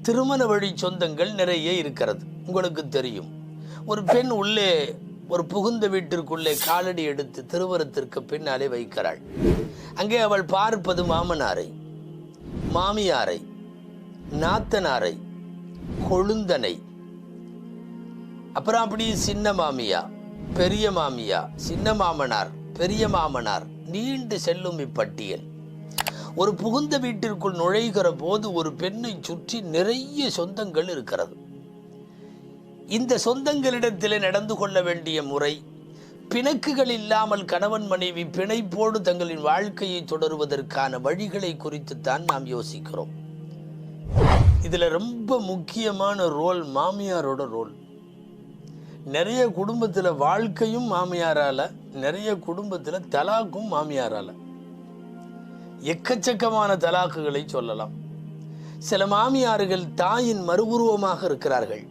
திருமண வழி சொந்தங்கள் நிறைய இருக்கிறது. உங்களுக்கு தெரியும், ஒரு பெண் உள்ளே ஒரு புகுந்த வீட்டிற்குள்ளே காலடி எடுத்து திருமணத்திற்கு பின்னாலே வைக்கிறாள். அங்கே அவள் பார்ப்பது மாமனாரை, மாமியாரை, நாத்தனாரை, கொழுந்தனை, அப்புறம் அப்படி சின்ன மாமியா, பெரிய மாமியா, சின்ன மாமனார், பெரிய மாமனார், நீண்டு செல்லும் இப்பட்டியல். ஒரு புகுந்த வீட்டிற்குள் நுழைகிற போது ஒரு பெண்ணை சுற்றி நிறைய சொந்தங்கள் இருக்கிறது. இந்த சொந்தங்களிடத்தில் நடந்து கொள்ள வேண்டிய முறை, பிணக்குகள் இல்லாமல் கணவன் மனைவி பிணைப்போடு தங்களின் வாழ்க்கையை தொடருவதற்கான வழிகளை குறித்துத்தான் நாம் யோசிக்கிறோம். இதுல ரொம்ப முக்கியமான ரோல் மாமியாரோட ரோல். நிறைய குடும்பத்துல வாழ்க்கையும் மாமியாரால, நிறைய குடும்பத்துல தலாக்கும் மாமியாரால. எக்கச்சக்கமான தலாக்குகளை சொல்லலாம். சில மாமியார்கள் தாயின் மறுபுருவமாக இருக்கிறார்கள்.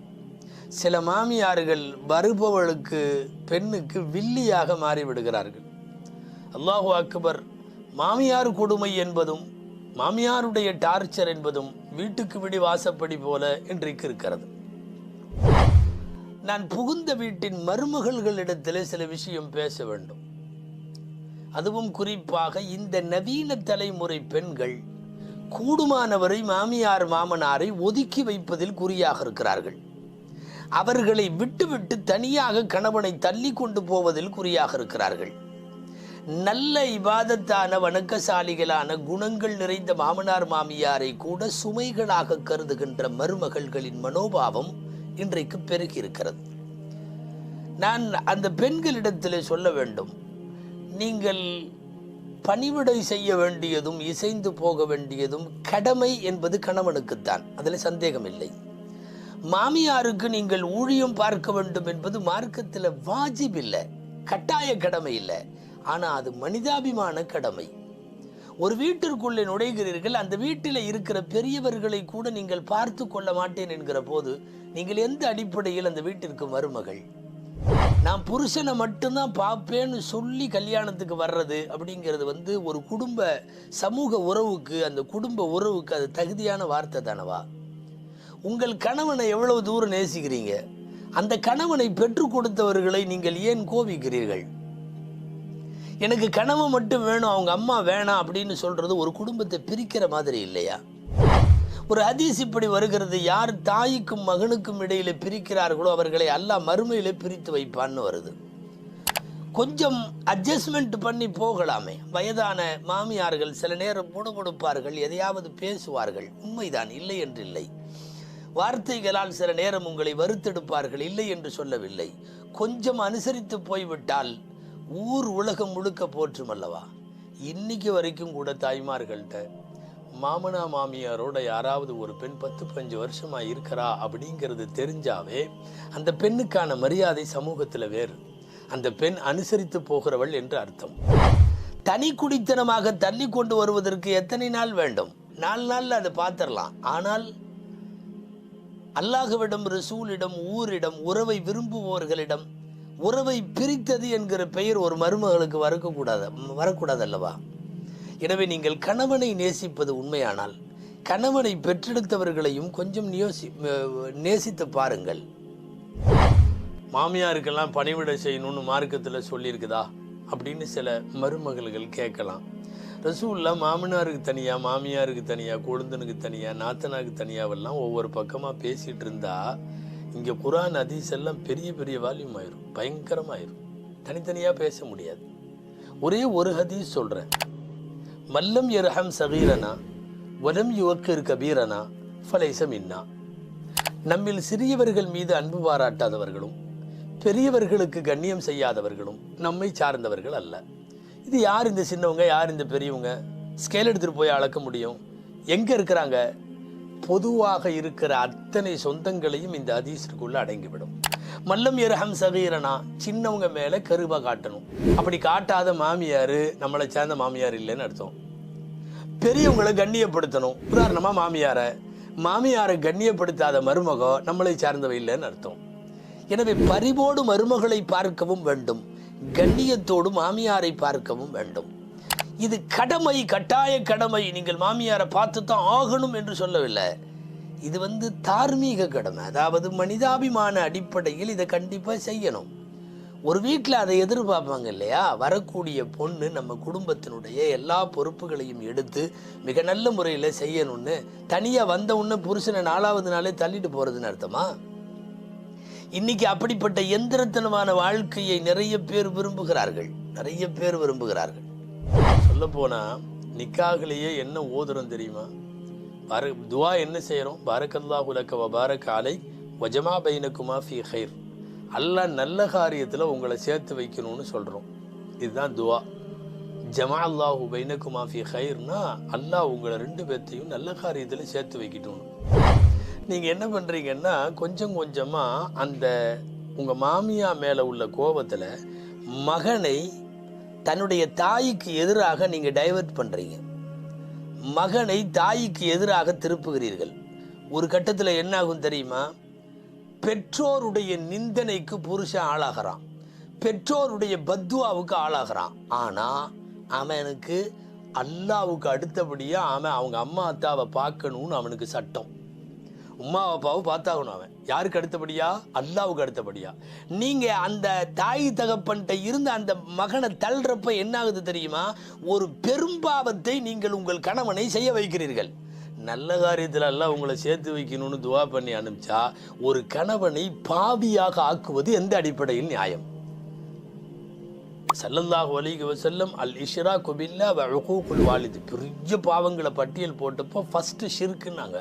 சில மாமியார்கள் வருபவளுக்கு, பெண்ணுக்கு வில்லியாக மாறிவிடுகிறார்கள். அல்லாஹு அக்பர். மாமியார் கொடுமை என்பதும் மாமியாருடைய டார்ச்சர் என்பதும் வீட்டுக்கு விடி வாசப்படி போல இன்றைக்கு இருக்கிறது. நான் புகுந்த வீட்டின் மருமகள்களிடத்தில் சில விஷயம் பேச வேண்டும். அதுவும் குறிப்பாக இந்த நவீன தலைமுறை பெண்கள் கூடுமானவரை மாமியார் மாமனாரை ஒதுக்கி வைப்பதில் குறியாக இருக்கிறார்கள். அவர்களை விட்டுவிட்டு தனியாக கணவனை தள்ளி கொண்டு போவதில் குறியாக இருக்கிறார்கள். நல்ல இபாதத்தான வணக்கசாலிகளான குணங்கள் நிறைந்த மாமனார் மாமியாரை கூட சுமைகளாக கருதுகின்ற மருமகள்களின் மனோபாவம் இன்றைக்கு பெருகி இருக்கிறது. நான் அந்த பெண்களிடத்தில் சொல்ல வேண்டும், நீங்கள் பணிவிடை செய்ய வேண்டியதும் இசைந்து போக வேண்டியதும் கடமை என்பது கணவனுக்குத்தான், அதில் சந்தேகம் இல்லை. மாமியாருக்கு நீங்கள் ஊழியம் பார்க்க வேண்டும் என்பது மார்க்கத்தில் வாஜிப் இல்லை, கட்டாய கடமை இல்லை. ஆனால் அது மனிதாபிமான கடமை. ஒரு வீட்டிற்குள்ளே நுழைகிறீர்கள், அந்த வீட்டில் இருக்கிற பெரியவர்களை கூட நீங்கள் பார்த்து கொள்ள மாட்டேன் என்கிற போது நீங்கள் எந்த அடிப்படையில் அந்த வீட்டிற்கு மருமகள்? நான் புருஷனை மட்டும்தான் பார்ப்பேன்னு சொல்லி கல்யாணத்துக்கு வர்றது அப்படிங்கிறது ஒரு குடும்ப சமூக உறவுக்கு, அந்த குடும்ப உறவுக்கு அது தகுதியான வார்த்தை தானவா? உங்கள் கணவனை எவ்வளவு தூரம் நேசிக்கிறீங்க? அந்த கணவனை பெற்றுக் கொடுத்தவர்களை நீங்கள் ஏன் கோபிக்கிறீர்கள்? எனக்கு கணவன் மட்டும் வேணும், அவங்க அம்மா வேணாம் அப்படின்னு சொல்றது ஒரு குடும்பத்தை பிரிக்கிற மாதிரி இல்லையா? ஒரு ஹதீஸ் இப்படி வருகிறது, யார் தாய்க்கும் மகனுக்கும் இடையில பிரிக்கிறார்களோ அவர்களை அல்லாஹ் மறுமையிலே பிரித்து வைப்பான்னு வருது. கொஞ்சம் அட்ஜஸ்ட்மெண்ட் பண்ணி போகலாமே. வயதான மாமியார்கள் சில நேரம் முணுமுணுப்பார்கள், எதையாவது பேசுவார்கள், உண்மைதான், இல்லை என்று இல்லை. வார்த்தைகளால் சில நேரம் உங்களை வருத்தெடுப்பார்கள், இல்லை என்று சொல்லவில்லை. கொஞ்சம் அனுசரித்து போய்விட்டால் ஊர் உலகம் முழுக்க போற்றும் அல்லவா? இன்னைக்கு வரைக்கும் கூட தாய்மார்கள்ட்ட மாமனா மாமியாரோட யாராவது ஒரு பெண் 10-15 வருஷமா இருக்கிறா அப்படிங்கிறது தெரிஞ்சாவே அந்த பெண்ணுக்கான மரியாதை சமூகத்தில் வேறு. அந்த பெண் அனுசரித்து போகிறவள் என்று அர்த்தம். தனி குடித்தனமாக தள்ளி கொண்டு வருவதற்கு எத்தனை நாள் வேண்டும்? 4 நாள்ல அதை பார்த்துடலாம். ஆனால் அல்லாஹ்விடம், ரசூலிடம், ஊரிடம், உறவை விரும்புவோர்களிடம் உறவை பிரித்தது என்கிற பெயர் ஒரு மருமகளுக்கு வரக்கூடாது அல்லவா? எனவே நீங்கள் கணவனை நேசிப்பது உண்மையானால் கணவனை பெற்றெடுத்தவர்களையும் கொஞ்சம் நேசித்து பாருங்கள். மாமியாருக்கெல்லாம் பணிவிடை செய்யணும்னு மார்க்கத்தில் சொல்லியிருக்குதா அப்படின்னு சில மருமகள்கள் கேட்கலாம். ரசூல்லா மாமனாருக்கு தனியா, மாமியாருக்கு தனியா, கொழுந்தனுக்கு தனியா, நாத்தனாருக்கு தனியாவெல்லாம் ஒவ்வொரு பக்கமாக பேசிகிட்டு இருந்தா இங்கே குர்ஆன் ஹதீஸ் எல்லாம் பெரிய பெரிய வால்யூம் ஆயிரும், பயங்கரமாயிரும். தனித்தனியாக பேச முடியாது. ஒரே ஒரு ஹதீஸ் சொல்கிறேன், மல்லம் யர்ஹம் சகீரனா வலம் யுவக்கிர் கபீரனா ஃபலைஸ மின்னா. நம்மில் சிறியவர்கள் மீது அன்பு பாராட்டாதவர்களும் பெரியவர்களுக்கு கண்ணியம் செய்யாதவர்களும் நம்மை சார்ந்தவர்கள் அல்ல. இது யார் இந்த சின்னவங்க, யார் இந்த பெரியவங்க? ஸ்கேல் எடுத்துகிட்டு போய் அளக்க முடியும்? எங்கே இருக்கிறாங்க? பொதுவாக இருக்கிற அத்தனை சொந்தங்களையும் இந்த ஹதீஸிற்குள்ள அடங்கிவிடும். மல்லம் யர்ஹம் சகீரனா, சின்னவங்க மேலே கருவா காட்டணும். அப்படி காட்டாத மாமியார் நம்மளை சேர்ந்த மாமியார் இல்லைன்னு அர்த்தம். பெரியவங்களை கண்ணியப்படுத்தணும். உதாரணமாக மாமியாரை கண்ணியப்படுத்தாத மருமகோ நம்மளை சார்ந்தவை இல்லைன்னு அர்த்தம். எனவே பரிவோடு மருமகளை பார்க்கவும் வேண்டும், கண்ணியத்தோடு மாமியாரை பார்க்கவும் வேண்டும். இது கடமை, கட்டாய கடமை. நீங்கள் மாமியாரை பார்த்து தான் ஆகணும் என்று சொல்லவில்லை. இது தார்மீக கடமை, அதாவது மனிதாபிமான அடிப்படையில் இதை கண்டிப்பாக செய்யணும். ஒரு வீட்டில் அதை எதிர்பார்ப்பாங்க இல்லையா? வரக்கூடிய பொண்ணு நம்ம குடும்பத்தினுடைய எல்லா பொறுப்புகளையும் எடுத்து மிக நல்ல முறையில் செய்யணும்னு. தனியாக வந்த உடனே புருஷனை 4வது நாளே தள்ளிட்டு போகிறதுன்னு அர்த்தமா? இன்னைக்கு அப்படிப்பட்ட எந்திரத்தனமான வாழ்க்கையை நிறைய பேர் விரும்புகிறார்கள். சொல்ல போனால் நிக்காகலையே என்ன ஓதுறோம் தெரியுமா? துவா என்ன செய்கிறோம்? பாரக்கல்லாஹு லக்க வ பாரக அலை வஜமா பைனகுமா ஃபீ ஹைர். அல்லாஹ் நல்ல காரியத்தில் உங்களை சேர்த்து வைக்கணும்னு சொல்கிறோம். இதுதான் துவா. ஜமா அல்லாஹு பைனகுமா ஃபீ ஹைர்னா அல்லாஹ் உங்களை 2 பேர்த்தையும் நல்ல காரியத்தில் சேர்த்து வைக்கணும். நீங்கள் என்ன பண்ணுறீங்கன்னா கொஞ்சம் கொஞ்சமாக அந்த உங்கள் மாமியா மேலே உள்ள கோபத்தில் மகனை தன்னுடைய தாய்க்கு எதிராக நீங்கள் டைவர்ட் பண்ணுறீங்க. மகனை தாய்க்கு எதிராக திருப்புகிறீர்கள். ஒரு கட்டத்தில் என்ன ஆகும் தெரியுமா? பெற்றோருடைய நிந்தனைக்கு புருஷன் ஆளாகிறான், பெற்றோருடைய பத்வாவுக்கு ஆளாகிறான். ஆனால் அவனுக்கு அல்லாவுக்கு அடுத்தபடியாக அவங்க அம்மா அத்தாவை பார்க்கணும்னு அவனுக்கு சட்டம். உம்மா அப்பாவை பார்த்தாகணும். அவன் யாருக்கு அடுத்தபடியா? அல்லாவுக்கு அடுத்தபடியா. நீங்கள் அந்த தாய் தகப்பன்ட்ட இருந்த அந்த மகனை தள்ளுறப்ப என்ன ஆகுது தெரியுமா? ஒரு பெரும்பாவத்தை நீங்கள் உங்கள் கணவனை செய்ய வைக்கிறீர்கள். நல்ல காரியத்தில் எல்லாம் உங்களை சேர்த்து வைக்கணும்னு துவா பண்ணி அனுப்பிச்சா ஒரு கணவனை பாவியாக ஆக்குவது எந்த அடிப்படையில் நியாயம்? ஸல்லல்லாஹு அலைஹி வஸல்லம் அல் இஷ்ராக்கு பில்லாஹ் வ உகூகுல் வாலித் பெரிய பாவங்களை பட்டியல் போட்டப்போ ஃபர்ஸ்ட் ஷிர்க்குன்னாங்க.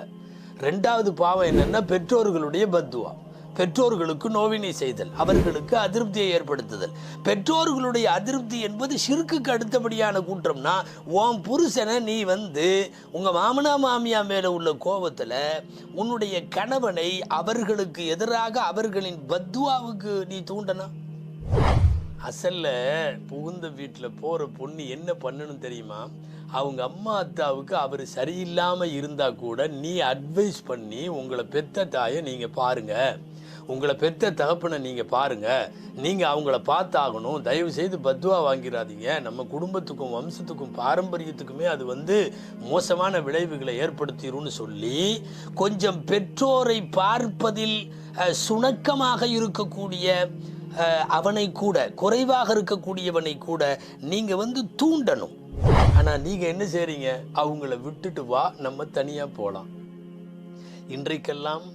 2வது பாவம் என்னன்னா பெற்றோர்களுடைய பத்துவா, பெற்றோர்களுக்கு நோவினை செய்தல், அவர்களுக்கு அதிருப்தியை ஏற்படுத்துதல். பெற்றோர்களுடைய அதிருப்தி என்பது ஷிர்க்குக்கு அடுத்தபடியான குற்றம்னா உன் புருஷனை நீ உங்கள் மாமனா மாமியா மேலே உள்ள கோபத்தில் உன்னுடைய கணவனை அவர்களுக்கு எதிராக அவர்களின் பத்துவாவுக்கு நீ தூண்டனா? அசல்ல புகுந்த வீட்டில் போகிற பொண்ணு என்ன பண்ணணும் தெரியுமா? அவங்க அம்மா அத்தாவுக்கு அவர் சரியில்லாமல் இருந்தால் கூட நீ அட்வைஸ் பண்ணி உங்களை பெத்த தாயை நீங்கள் பாருங்கள், உங்களை பெத்த தகப்பனை நீங்கள் பாருங்கள், நீங்கள் அவங்கள பார்த்தாகணும், தயவு செய்து பத்துவா வாங்கிடாதீங்க, நம்ம குடும்பத்துக்கும் வம்சத்துக்கும் பாரம்பரியத்துக்குமே அது மோசமான விளைவுகளை ஏற்படுத்திடும்னு சொல்லி கொஞ்சம் பெற்றோரை பார்ப்பதில் சுணக்கமாக இருக்கக்கூடிய அவனை கூட, குறைவாக இருக்கக்கூடியவனை கூட நீங்கள் தூண்டணும். ஆனால் நீங்கள் என்ன செய்றீங்க? அவங்கள விட்டுட்டு வா, நம்ம தனியாக போகலாம். இன்றைக்கெல்லாம்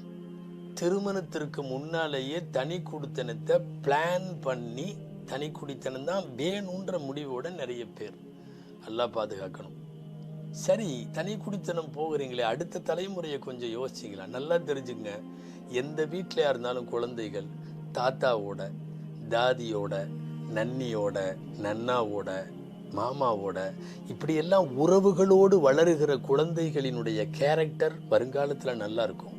திருமணத்திற்கு முன்னாலேயே தனி குடித்தனத்தை பிளான் பண்ணி தனி குடித்தனம் தான் வேணுன்ற முடிவோட நிறைய பேர். அல்லாஹ் பாதுகாக்கணும். சரி, தனி குடித்தனம் போகிறீங்களே, அடுத்த தலைமுறையை கொஞ்சம் யோசிச்சிங்களா? நல்லா தெரிஞ்சுங்க, எந்த வீட்டிலையா இருந்தாலும் குழந்தைகள் தாத்தாவோட, தாதியோட, நன்னியோட, நன்னாவோட, மாமாவோட இப்படியெல்லாம் உறவுகளோடு வளருகிற குழந்தைகளினுடைய கேரக்டர் வருங்காலத்தில் நல்லா இருக்கும்.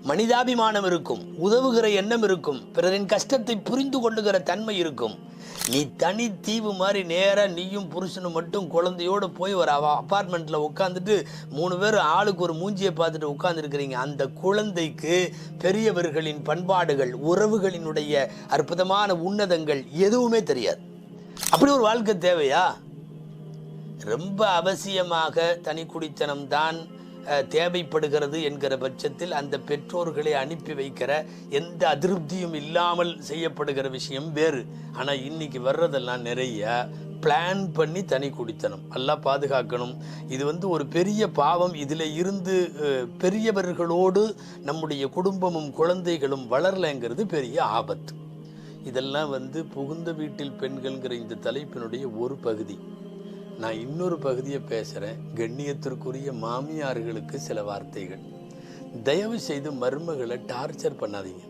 மனிதாபிமானம் இருக்கும், உதவுகிற எண்ணம் இருக்கும், பிறரின் கஷ்டத்தை புரிந்து கொள்ளுகிற தன்மை இருக்கும். நீ தனி தீவு மாதிரி நேராக நீயும் புருஷனும் மட்டும் குழந்தையோடு போய் ஒரு அப்பார்ட்மெண்ட்டில் உட்காந்துட்டு 3 பேர் ஆளுக்கு ஒரு மூஞ்சியை பார்த்துட்டு உட்காந்துருக்கிறீங்க. அந்த குழந்தைக்கு பெரியவர்களின் பண்பாடுகள், உறவுகளினுடைய அற்புதமான உன்னதங்கள் எதுவுமே தெரியாது. அப்படி ஒரு வாழ்க்கை தேவையா? ரொம்ப அவசியமாக தனி குடித்தனம்தான் தேவைப்படுகிறது என்கிற பட்சத்தில் அந்த பெற்றோர்களை அனுப்பி வைக்கிற எந்த அதிருப்தியும் இல்லாமல் செய்யப்படுகிற விஷயம் வேறு. ஆனால் இன்னைக்கு வர்றதெல்லாம் நிறைய பிளான் பண்ணி தனி குடித்தனம். எல்லாம் பாதுகாக்கணும். இது ஒரு பெரிய பாவம். இதில் இருந்து பெரியவர்களோடு நம்முடைய குடும்பமும் குழந்தைகளும் வளரலைங்கிறது பெரிய ஆபத்து. இதெல்லாம் புகுந்த வீட்டில் பெண்கள்ங்கிற இந்த தலைப்பினுடைய ஒரு பகுதி. நான் இன்னொரு பகுதியை பேசுகிறேன். கண்ணியத்திற்குரிய மாமியார்களுக்கு சில வார்த்தைகள். தயவு செய்து மருமகளை டார்ச்சர் பண்ணாதீங்க.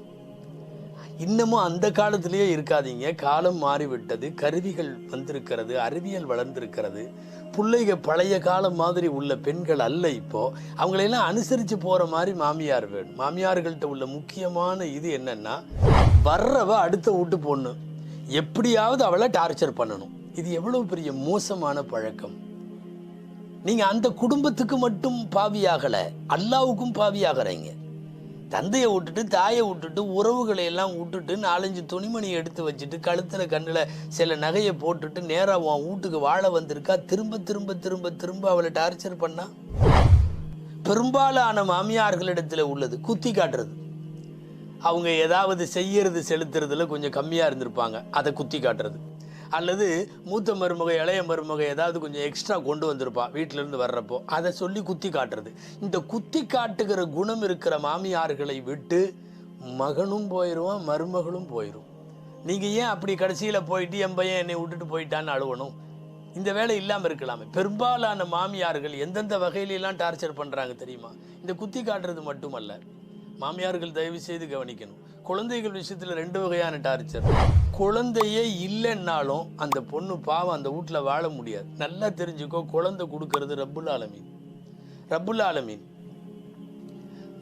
இன்னமும் அந்த காலத்திலேயே இருக்காதீங்க. காலம் மாறிவிட்டது, கருவிகள் வந்திருக்கிறது, அறிவியல் வளர்ந்திருக்கிறது. பிள்ளைங்க பழைய காலம் மாதிரி உள்ள பெண்கள் அல்ல. இப்போது அவங்களெல்லாம் அனுசரித்து போகிற மாதிரி மாமியார் வேணும். மாமியார்கள்ட்ட உள்ள முக்கியமான இது என்னென்னா, வர்றவ அடுத்த வீட்டு பொண்ணு, எப்படியாவது அவளை டார்ச்சர் பண்ணணும். இது எவ்வளவு பெரிய மோசமான பழக்கம். நீங்கள் அந்த குடும்பத்துக்கு மட்டும் பாவியாகலை, அல்லாவுக்கும் பாவியாகிறீங்க. தந்தையை விட்டுட்டு, தாயை விட்டுட்டு, உறவுகளை எல்லாம் விட்டுட்டு 4-5 துணிமணியை எடுத்து வச்சுட்டு, கழுத்தில் கண்ணில் சில நகையை போட்டுட்டு நேராக உன் வீட்டுக்கு வாழ வந்திருக்கா. திரும்ப திரும்ப திரும்ப திரும்ப அவளை டார்ச்சர் பண்ணா பெரும்பாலான மாமியார்களிடத்தில் உள்ளது குத்தி காட்டுறது. அவங்க ஏதாவது செய்யறது செலுத்துறதுல கொஞ்சம் கம்மியாக இருந்திருப்பாங்க, அதை குத்தி காட்டுறது. அல்லது மூத்த மருமகை இளைய மருமகை ஏதாவது கொஞ்சம் எக்ஸ்ட்ரா கொண்டு வந்திருப்பா வீட்டிலேருந்து வர்றப்போ, அதை சொல்லி குத்தி காட்டுறது. இந்த குத்தி காட்டுகிற குணம் இருக்கிற மாமியார்களை விட்டு மகனும் போயிடுவான், மருமகளும் போயிடும். நீங்கள் ஏன் அப்படி கடைசியில் போயிட்டு என் பையன் என்னை விட்டுட்டு போயிட்டான்னு அழுவணும்? இந்த வேலை இல்லாமல் இருக்கலாமே. பெரும்பாலான மாமியார்கள் எந்தெந்த வகையிலெல்லாம் டார்ச்சர் பண்ணுறாங்க தெரியுமா? இந்த குத்தி காட்டுறது மட்டுமல்ல. மாமியார்கள் தயவு செய்து கவனிக்கணும். குழந்தைகள் விஷயத்தில் 2 வகையான டார்ச்சர். குழந்தையே இல்லைன்னாலும் அந்த பொண்ணு பாவம் அந்த வீட்டில் வாழ முடியாது. நல்லா தெரிஞ்சுக்கோ, குழந்தை கொடுக்கறது ரப்புல் ஆலமீன். ரப்புல் ஆலமீன்.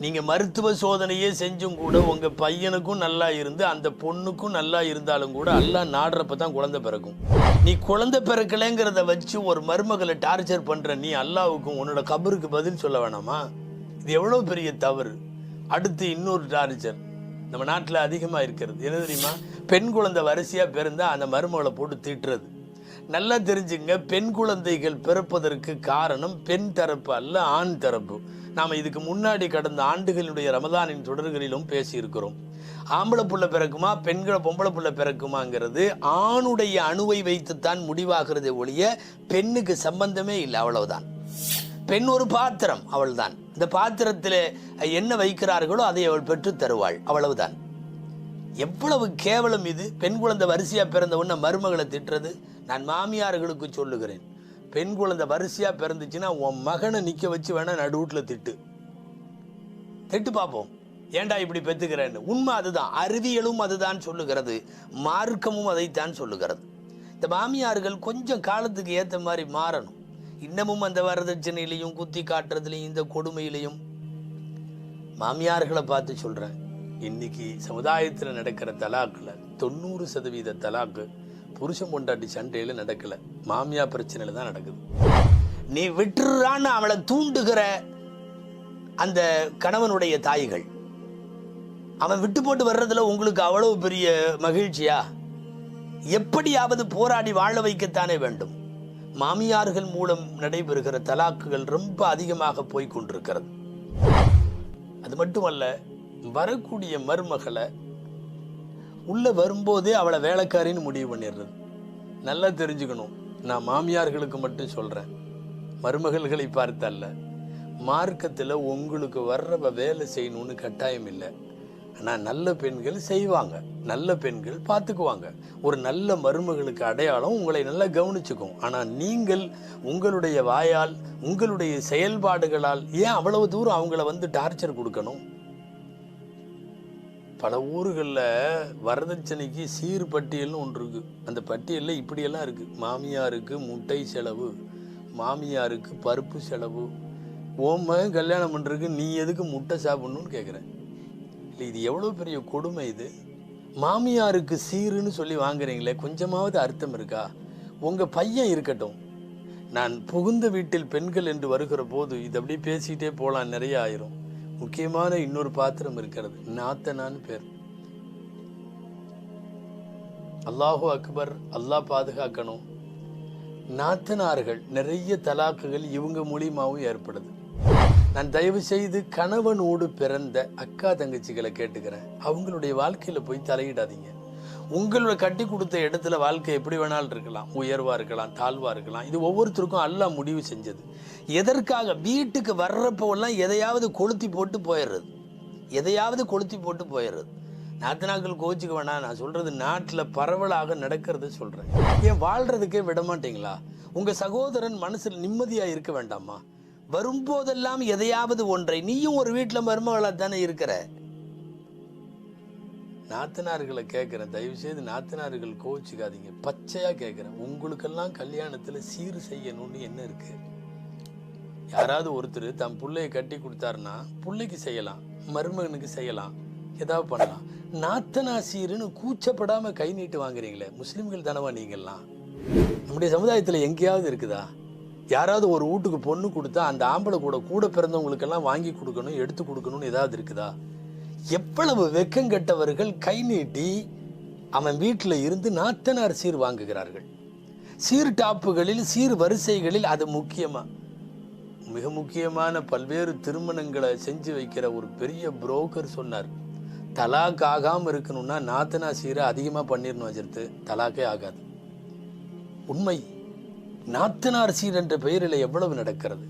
நீங்கள் மருத்துவ சோதனையே செஞ்சும் கூட உங்கள் பையனுக்கும் நல்லா இருந்து அந்த பொண்ணுக்கும் நல்லா இருந்தாலும் கூட அல்லாஹ் நாடுறப்ப தான் குழந்தை பிறக்கும். நீ குழந்தை பிறக்கலைங்கிறத வச்சு ஒரு மருமகளை டார்ச்சர் பண்ணுற நீ அல்லாவுக்கும் உன்னோட கபருக்கு பதில் சொல்ல வேணாமா? இது எவ்வளோ பெரிய தவறு. அடுத்து இன்னொரு டார்ச்சர் நம்ம நாட்டில் அதிகமாக இருக்கிறது என்ன தெரியுமா? பெண் குழந்தை வரிசையாக பிறந்தால் அந்த மருமகளை போட்டு திட்டுறது. நல்லா தெரிஞ்சுங்க, பெண் குழந்தைகள் பிறப்பதற்கு காரணம் பெண் தரப்பு அல்ல, ஆண் தரப்பு. நாம் இதுக்கு முன்னாடி கடந்த ஆண்டுகளுடைய ரமதானின் தொடர்களிலும் பேசியிருக்கிறோம். ஆம்பளை புள்ள பிறக்குமா பொம்பளை புள்ள பிறக்குமாங்கிறது ஆணுடைய அணுவை வைத்துத்தான் முடிவாகிறதே ஒழிய பெண்ணுக்கு சம்பந்தமே இல்லை. அவ்வளவுதான். பெண் ஒரு பாத்திரம், அவள்தான். இந்த பாத்திரத்தில் என்ன வைக்கிறார்களோ அதை அவள் பெற்று தருவாள், அவ்வளவுதான். எவ்வளவு கேவலம் இது! பெண் குழந்தை வரிசையா பிறந்த உடனே மருமகளை திட்டுறது. நான் மாமியார்களுக்கு சொல்லுகிறேன், பெண் குழந்தை வரிசையா பிறந்துச்சுன்னா உன் மகனை நிக்க வச்சு வேணா நடுவுட்டில் திட்டு பார்ப்போம், ஏண்டா இப்படி பெத்துக்கிறேன்னு. உண்மை அதுதான், அறிவியலும் அதுதான் சொல்லுகிறது, மார்க்கமும் அதைத்தான் சொல்லுகிறது. இந்த மாமியார்கள் கொஞ்சம் காலத்துக்கு ஏற்ற மாதிரி மாறணும். இன்னமும் அந்த வரதட்சணையிலையும் குத்தி காட்டுறதுலையும் இந்த கொடுமையிலையும். மாமியார்களை பார்த்து சொல்றேன், இன்னைக்கு சமுதாயத்தில் நடக்கிற தலாக்குல 90% தலாக்கு புருஷன் பொண்டாட்டி சண்டையில நடக்கல, மாமியா பிரச்சனையில தான் நடக்குது. நீ விட்டுறான்னு அவளை தூண்டுகிற அந்த கணவனுடைய தாய்கள், அவன் விட்டு போட்டு வர்றதுல உங்களுக்கு அவ்வளவு பெரிய மகிழ்ச்சியா? எப்படியாவது போராடி வாழ வைக்கத்தானே வேண்டும். மாமியார்கள் மூலம் நடைபெறுகிற தலாக்குகள் ரொம்ப அதிகமாக போய்கொண்டிருக்கிறது. அது மட்டுமல்ல, வரக்கூடிய மருமகளை உள்ள வரும்போதே அவளை வேலைக்காரின்னு முடிவு பண்ணிடுறது. நல்லா தெரிஞ்சுக்கணும், நான் மாமியார்களுக்கு மட்டும் சொல்றேன், மருமகள்களை பார்த்தல்ல. மார்க்கத்தில் உங்களுக்கு வர்றவ வேலை செய்யணும்னு கட்டாயம் இல்லை. ஆனால் நல்ல பெண்கள் செய்வாங்க, நல்ல பெண்கள் பார்த்துக்குவாங்க. ஒரு நல்ல மருமகளுக்கு அடையாளம் உங்களை நல்லா கவனிச்சுக்கும். ஆனால் நீங்கள் உங்களுடைய வாயால் உங்களுடைய செயல்பாடுகளால் ஏன் அவ்வளவு தூரம் அவங்கள வந்து டார்ச்சர் கொடுக்கணும்? பல ஊர்களில் வரதட்சணைக்கு சீர்பட்டியல்னு ஒன்று இருக்குது. அந்த பட்டியலில் இப்படியெல்லாம் இருக்குது: மாமியாருக்கு முட்டை செலவு, மாமியாருக்கு பருப்பு செலவு. ஓம கல்யாணம் பண்ணுறதுக்கு நீ எதுக்கு முட்டை சாப்பிட்ணுன்னு கேட்குறேன். இல்லை, இது எவ்வளோ பெரிய கொடுமை இது! மாமியாருக்கு சீருன்னு சொல்லி வாங்குறீங்களே, கொஞ்சமாவது அர்த்தம் இருக்கா? உங்கள் பையன் இருக்கட்டும், நான் புகுந்த வீட்டில் பெண்கள் என்று வருகிற போது இது அப்படியே பேசிக்கிட்டே போகலாம், நிறைய ஆயிரும். முக்கியமான இன்னொரு பாத்திரம் இருக்கிறது, நாத்தனான்னு பேர். அல்லாஹு அக்பர், அல்லாஹ் பாதுகாக்கணும். நாத்தனார்கள் நிறைய தலாக்குகள் இவங்க மூலியமாகவும் ஏற்படுது. நான் தயவு செய்து கணவனோடு பிறந்த அக்கா தங்கச்சிகளை கேட்டுக்கிறேன், அவங்களுடைய வாழ்க்கையில் போய் தலையிடாதீங்க. உங்களோட கட்டி கொடுத்த இடத்துல வாழ்க்கை எப்படி வேணாலும் இருக்கலாம், உயர்வாக இருக்கலாம், தாழ்வாக இருக்கலாம். இது ஒவ்வொருத்தருக்கும் அல்லாஹ் முடிவு செஞ்சது. எதற்காக வீட்டுக்கு வர்றப்போலாம் எதையாவது கொளுத்தி போட்டு போயிடுறது, எதையாவது கொளுத்தி போட்டு போயிடுறது. நாத்தனாக்கள் கோச்சிக்க வேணாம், நான் சொல்கிறது நாட்டில் பரவலாக நடக்கிறது சொல்கிறேன். ஏன் வாழ்கிறதுக்கே விட மாட்டீங்களா? உங்கள் சகோதரன் மனசில் நிம்மதியாக இருக்க வேண்டாமா? வரும்போதெல்லாம் எதையாவது ஒன்றை, நீயும் ஒரு வீட்டில் மருமகளாக தானே இருக்கிற. நாத்தனார்களை கேட்குறேன், தயவு செய்து நாத்தனார்கள் கோச்சிக்காதீங்க, பச்சையாக கேட்குறேன். உங்களுக்கெல்லாம் கல்யாணத்தில் சீர் செய்யணும்னு என்ன இருக்கு? யாராவது ஒருத்தர் தன் பிள்ளையை கட்டி கொடுத்தாருன்னா பிள்ளைக்கு செய்யலாம், மருமகனுக்கு செய்யலாம், ஏதாவது பண்ணலாம். நாத்தனா சீருன்னு கூச்சப்படாமல் கை நீட்டு வாங்குறீங்களே, முஸ்லீம்கள் தானவா நீங்கள்லாம்? நம்முடைய சமுதாயத்தில் எங்கேயாவது இருக்குதா? யாராவது ஒரு வீட்டுக்கு பொண்ணு கொடுத்தா அந்த ஆம்பளை கூட பிறந்தவங்களுக்கெல்லாம் வாங்கி கொடுக்கணும், எடுத்து கொடுக்கணும்னு ஏதாவது இருக்குதா? எவ்வளவு வெக்கங்கெட்டவர்கள் கை நீட்டி அவன் வீட்டில் இருந்து நாத்தனார் சீர் வாங்குகிறார்கள். சீர் டாப்புகளில், சீர் வரிசைகளில் அது முக்கியமா? மிக முக்கியமான பல்வேறு திருமணங்களை செஞ்சு வைக்கிற ஒரு பெரிய புரோக்கர் சொன்னார், தலாக் ஆகாமல் இருக்கணும்னா நாத்தனா சீரை அதிகமாக பண்ணிடணும் வச்சிருத்து தலாக்கே ஆகாது. உண்மை. நாத்தனார் சீர் என்ற பெயரில் எவ்வளவு நடக்கிறது.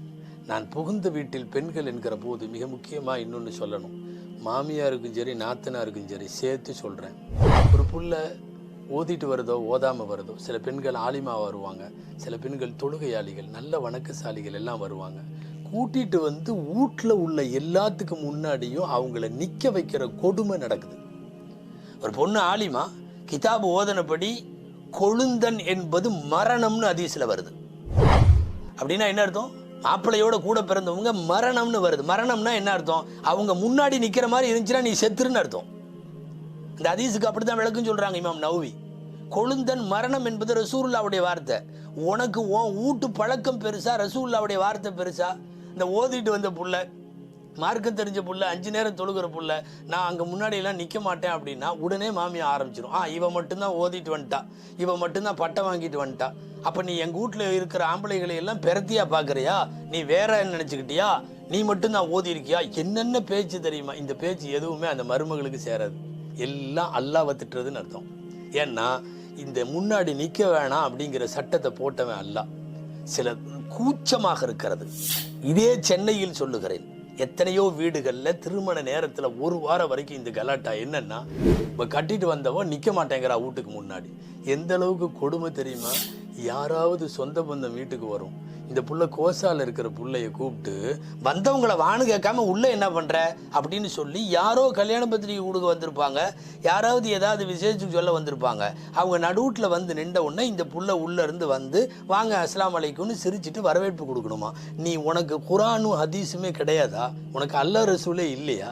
நான் புகுந்த வீட்டில் பெண்கள் என்கிற போது மிக முக்கியமாக இன்னொன்று சொல்லணும். மாமியாருக்கும் சரி நாத்தனாருக்கும் சரி சேர்த்து சொல்கிறேன். ஒரு புள்ள ஓதிட்டு வருதோ ஓதாமல் வருதோ, சில பெண்கள் ஆலிமாவாக வருவாங்க, சில பெண்கள் தொழுகையாளிகள் நல்ல வணக்கசாலிகள் எல்லாம் வருவாங்க. கூட்டிட்டு வந்து வீட்டில் உள்ள எல்லாத்துக்கும் முன்னாடியும் அவங்கள நிற்க வைக்கிற கொடுமை நடக்குது. ஒரு பொண்ணு ஆலிமா கிதாபு ஓதனப்படி கொழுந்தன் என்பது மரணம்னு ஹதீஸ்ல வருது. அப்படின்னா என்ன அர்த்தம்? மாப்பிள்ளையோட கூட பிறந்தவங்க மரணம்னு வருது. மரணம்னா என்ன அர்த்தம்? அவங்க முன்னாடி நிற்கிற மாதிரி இருந்துச்சுன்னா நீ செத்துருன்னு அர்த்தம். இந்த ஹதீஸுக்கு அப்படித்தான் விளக்கம் சொல்றாங்க இமாம் நவவி. கொழுந்தன் மரணம் என்பது ரசூலுல்லாவுடைய வார்த்தை. உனக்கு உன் வீட்டு பழக்கம் பெருசா, ரசூலுல்லாவுடைய வார்த்தை பெருசா? இந்த ஓதிட்டு வந்த புள்ள, மார்க்கம் தெரிஞ்ச புள்ள, 5 நேரம் தொழுகிற புள்ள, நான் அங்கே முன்னாடியெல்லாம் நிற்க மாட்டேன் அப்படின்னா உடனே மாமியை ஆரம்பிச்சிடும். இவன் மட்டும்தான் ஓதிட்டு வந்துட்டா, இவன் மட்டும்தான் பட்டம் வாங்கிட்டு வந்துட்டா, அப்போ நீ எங்கள் வீட்டில் இருக்கிற ஆம்பளைகளை எல்லாம் பெறத்தியா பார்க்குறியா? நீ வேற நினச்சிக்கிட்டியா? நீ மட்டும்தான் ஓதி இருக்கியா? என்னென்ன பேச்சு தெரியுமா? இந்த பேச்சு எதுவுமே அந்த மருமகளுக்கு சேராது. எல்லாம் அல்லாஹ்வை திட்டுறதுன்னு அர்த்தம். ஏன்னா இந்த முன்னாடி நிற்க வேணாம் அப்படிங்கிற சட்டத்தை போட்டவன் அல்லாஹ். சில கூச்சமாக இருக்கிறது. இதே சென்னையில் சொல்லுகிறேன், எத்தனையோ வீடுகளில் திருமண நேரத்தில் 1 வாரம் வரைக்கும் இந்த கலாட்டா. என்னன்னா, இப்போ கட்டிட்டு வந்தவன் நிற்க மாட்டேங்கிறா வீட்டுக்கு முன்னாடி. எந்த அளவுக்கு கொடுமை தெரியுமா? யாராவது சொந்த பந்தம் வீட்டுக்கு வரும், இந்த புள்ள கோசால இருக்கிற புள்ளைய கூப்பிட்டு வந்தவங்களை வானு கேட்காம உள்ள என்ன பண்ற அப்படின்னு சொல்லி, யாரோ கல்யாண பத்திரிகை கொடுக்க வந்திருப்பாங்க, யாராவது ஏதாவது விசேஷத்துக்கு சொல்ல வந்திருப்பாங்க, அவங்க நடுவுட்டில் வந்து நின்ற உடனே இந்த புள்ள உள்ள இருந்து வந்து வாங்க அஸ்லாம் அலைக்கும்னு சிரிச்சுட்டு வரவேற்பு கொடுக்கணுமா? நீ உனக்கு குரானும் ஹதீஸுமே கிடையாதா? உனக்கு அல்லாஹ் ரசூலே இல்லையா?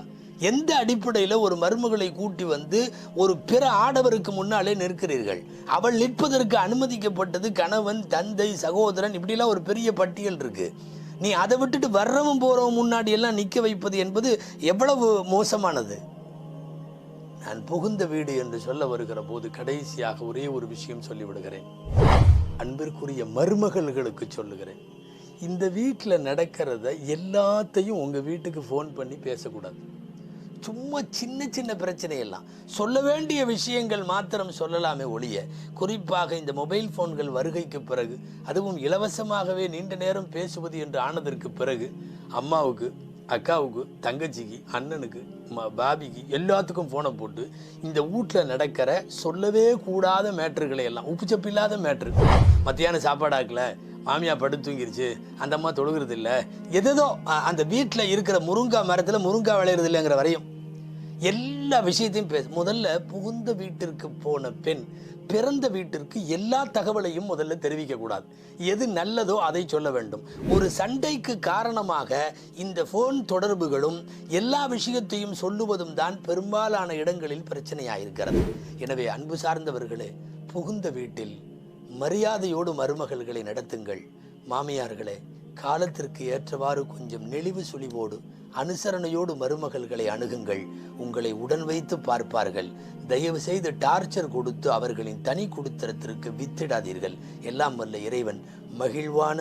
எந்த அடிப்படையில் ஒரு மருமகளை கூட்டி வந்து ஒரு பிற ஆடவருக்கு முன்னாலே நிற்கிறீர்கள்? அவள் நிற்பதற்கு அனுமதிக்கப்பட்டது கணவன், தந்தை, சகோதரன், இப்படிலாம் ஒரு பெரிய பட்டியல் இருக்கு. நீ அதை விட்டுட்டு வர்றவன் போறவன் முன்னாடி எல்லாம் நிற்க வைப்பது என்பது எவ்வளவு மோசமானது. நான் புகுந்த வீடு என்று சொல்ல வருகிற போது கடைசியாக ஒரே ஒரு விஷயம் சொல்லிவிடுகிறேன். அன்பிற்குரிய மருமகள்களுக்கு சொல்லுகிறேன், இந்த வீட்டில் நடக்கிறத எல்லாத்தையும் உங்க வீட்டுக்கு ஃபோன் பண்ணி பேசக்கூடாது. சும்மா சின்ன சின்ன பிரச்சனையெல்லாம் சொல்ல வேண்டிய விஷயங்கள் மாத்திரம் சொல்லலாமே ஒழிய, குறிப்பாக இந்த மொபைல் போன்கள் வருகைக்கு பிறகு, அதுவும் இலவசமாகவே நீண்ட நேரம் பேசுவது என்று ஆனதற்கு பிறகு, அம்மாவுக்கு, அக்காவுக்கு, தங்கச்சிக்கு, அண்ணனுக்கு, பாபிக்கு எல்லாத்துக்கும் போனை போட்டு இந்த வீட்டில் நடக்கிற சொல்லவே கூடாத மேட்டர்களை எல்லாம், உப்புச்சப்பு இல்லாத மேட்ரு, மத்தியானம் சாப்பாடாக்கல, மாமியா படுத்து தூங்கிருச்சு, அந்த அம்மா தொழுகிறது இல்லை, எதோ அந்த வீட்டில் இருக்கிற முருங்காய் மரத்தில் முருங்காய் விளையிறது இல்லைங்கிற வரையும் எல்லா விஷயத்தையும் பேச. முதல்ல புகுந்த வீட்டிற்கு போன பெண் பிறந்த வீட்டிற்கு எல்லா தகவலையும் முதல்ல தெரிவிக்க கூடாது. எது நல்லதோ அதை சொல்ல வேண்டும். ஒரு சண்டைக்கு காரணமாக இந்த போன் தொடர்புகளும் எல்லா விஷயத்தையும் சொல்லுவதும் தான் பெரும்பாலான இடங்களில் பிரச்சனையாயிருக்கிறது. எனவே அன்பு சார்ந்தவர்களே, புகுந்த வீட்டில் மரியாதையோடு மருமகள்களை நடத்துங்கள். மாமியார்களே, காலத்திற்கு ஏற்றவாறு கொஞ்சம் நெளிவு சுழிவோடு அனுசரணையோடு மருமகள்களை அணுகுங்கள். உங்களை உடன் வைத்து பார்ப்பார்கள். தயவு செய்து டார்ச்சர் கொடுத்து அவர்களின் தனி குடித்தனத்திற்கு வித்திடாதீர்கள். எல்லாம் வல்ல இறைவன் மகிழ்வான,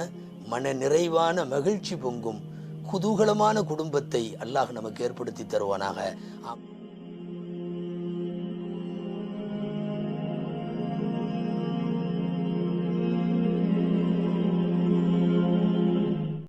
மன நிறைவான, மகிழ்ச்சி பொங்கும் குதூகலமான குடும்பத்தை அல்லாஹ் நமக்கு ஏற்படுத்தி தருவானாக.